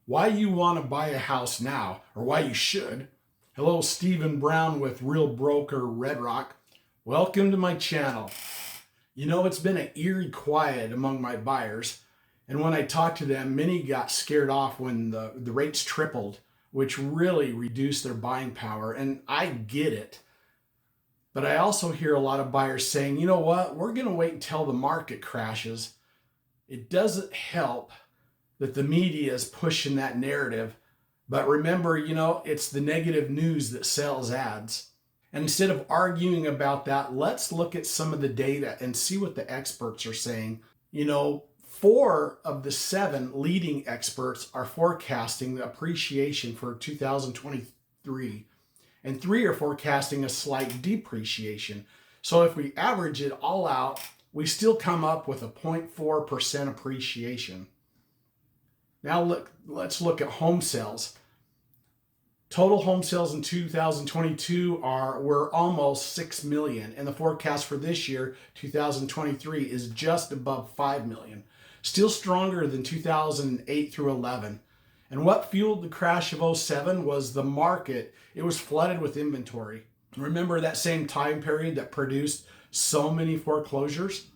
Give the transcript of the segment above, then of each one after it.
Why you want to buy a house now, or why you should. Hello, Stephen Brown with Real Broker Red Rock. Welcome to my channel. You know, it's been an eerie quiet among my buyers, and when I talked to them, many got scared off when the rates tripled, which really reduced their buying power, and I get it. But I also hear a lot of buyers saying, you know what, we're going to wait until the market crashes. It doesn't help that the media is pushing that narrative. But remember, it's the negative news that sells ads. And instead of arguing about that, let's look at some of the data and see what the experts are saying. 4 of the 7 leading experts are forecasting the appreciation for 2023, and 3 are forecasting a slight depreciation. So if we average it all out, we still come up with a 0.4% appreciation. Now let's look at home sales. Total home sales in 2022 were almost 6 million, and the forecast for this year, 2023, is just above 5 million. Still stronger than 2008 through 11. And what fueled the crash of '07 was the market. It was flooded with inventory. Remember that same time period that produced so many foreclosures?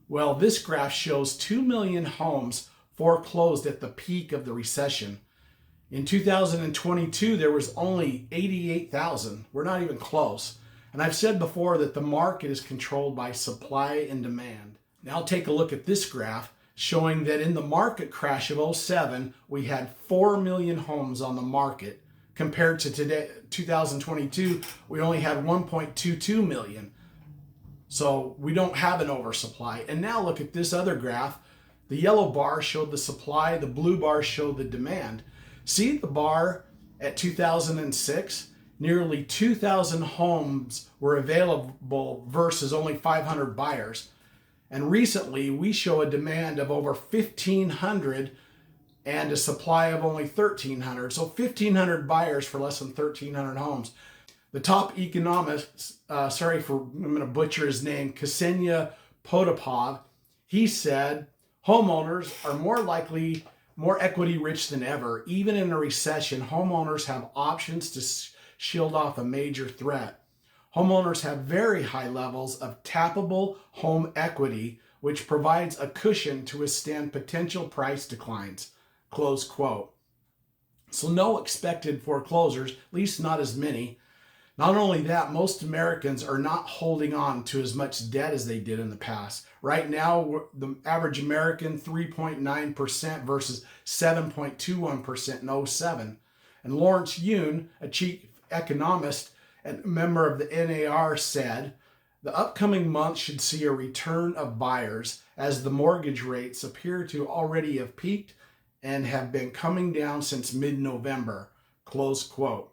Well, this graph shows 2 million homes foreclosed at the peak of the recession. In 2022, there was only 88,000. We're not even close. And I've said before that the market is controlled by supply and demand. Now take a look at this graph showing that in the market crash of '07, we had 4 million homes on the market. Compared to today, 2022, we only had 1.22 million. So we don't have an oversupply. And now look at this other graph. The yellow bar showed the supply, the blue bar showed the demand. See the bar at 2006? Nearly 2,000 homes were available versus only 500 buyers. And recently, we show a demand of over 1,500 and a supply of only 1,300. So 1,500 buyers for less than 1,300 homes. The top economist, I'm going to butcher his name, Ksenia Potapov, he said, homeowners are more equity rich than ever. Even in a recession, homeowners have options to shield off a major threat. Homeowners have very high levels of tappable home equity, which provides a cushion to withstand potential price declines. Close quote. So no expected foreclosures, at least not as many. Not only that, most Americans are not holding on to as much debt as they did in the past. Right now, the average American 3.9% versus 7.21% in '07. And Lawrence Yun, a chief economist and member of the NAR, said, the upcoming month should see a return of buyers as the mortgage rates appear to already have peaked and have been coming down since mid-November. Close quote.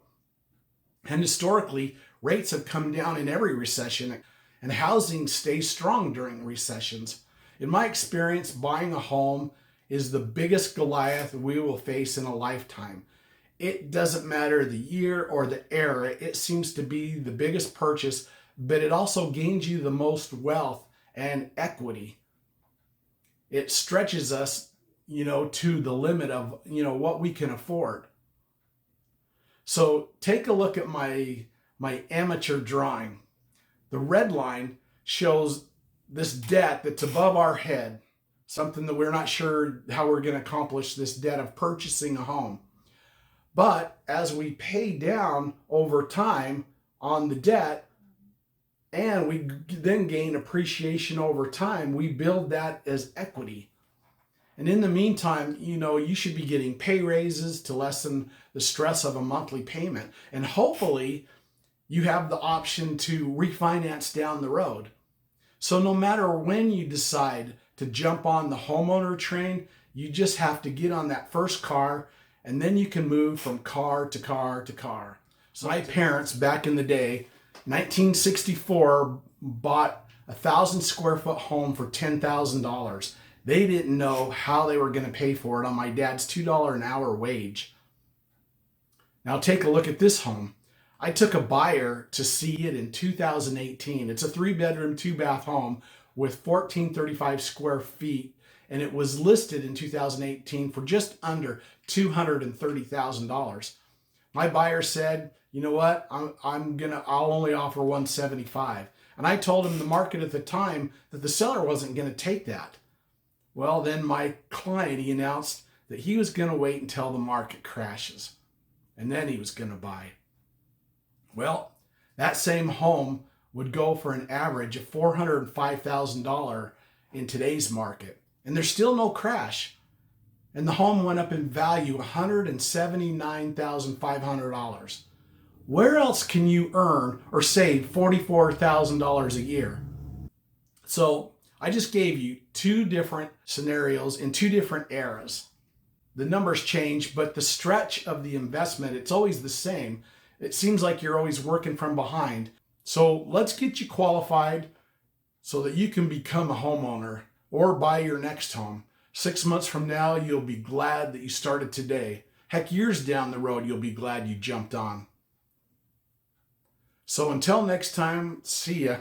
And historically, rates have come down in every recession, and housing stays strong during recessions. In my experience, buying a home is the biggest Goliath we will face in a lifetime. It doesn't matter the year or the era, it seems to be the biggest purchase, but it also gains you the most wealth and equity. It stretches us, to the limit of, what we can afford. So take a look at my amateur drawing. The red line shows this debt that's above our head, something that we're not sure how we're going to accomplish, this debt of purchasing a home. But as we pay down over time on the debt, and we then gain appreciation over time, we build that as equity. And in the meantime, you should be getting pay raises to lessen the stress of a monthly payment. And hopefully you have the option to refinance down the road. So no matter when you decide to jump on the homeowner train, you just have to get on that first car, and then you can move from car to car to car. So my parents back in the day, 1964, bought a 1,000 square foot home for $10,000. They didn't know how they were going to pay for it on my dad's $2 an hour wage. Now take a look at this home. I took a buyer to see it in 2018. It's a 3-bedroom, 2-bath home with 1,435 square feet, and it was listed in 2018 for just under $230,000. My buyer said, you know what, I'll only offer 175. And I told him the market at the time that the seller wasn't going to take that. Well, then my client, he announced that he was going to wait until the market crashes, and then he was going to buy. Well, that same home would go for an average of $405,000 in today's market, and there's still no crash. And the home went up in value $179,500. Where else can you earn or save $44,000 a year? So I just gave you two different scenarios in two different eras. The numbers change, but the stretch of the investment, it's always the same. It seems like you're always working from behind. So let's get you qualified so that you can become a homeowner or buy your next home. 6 months from now, you'll be glad that you started today. Heck, years down the road, you'll be glad you jumped on. So until next time, see ya.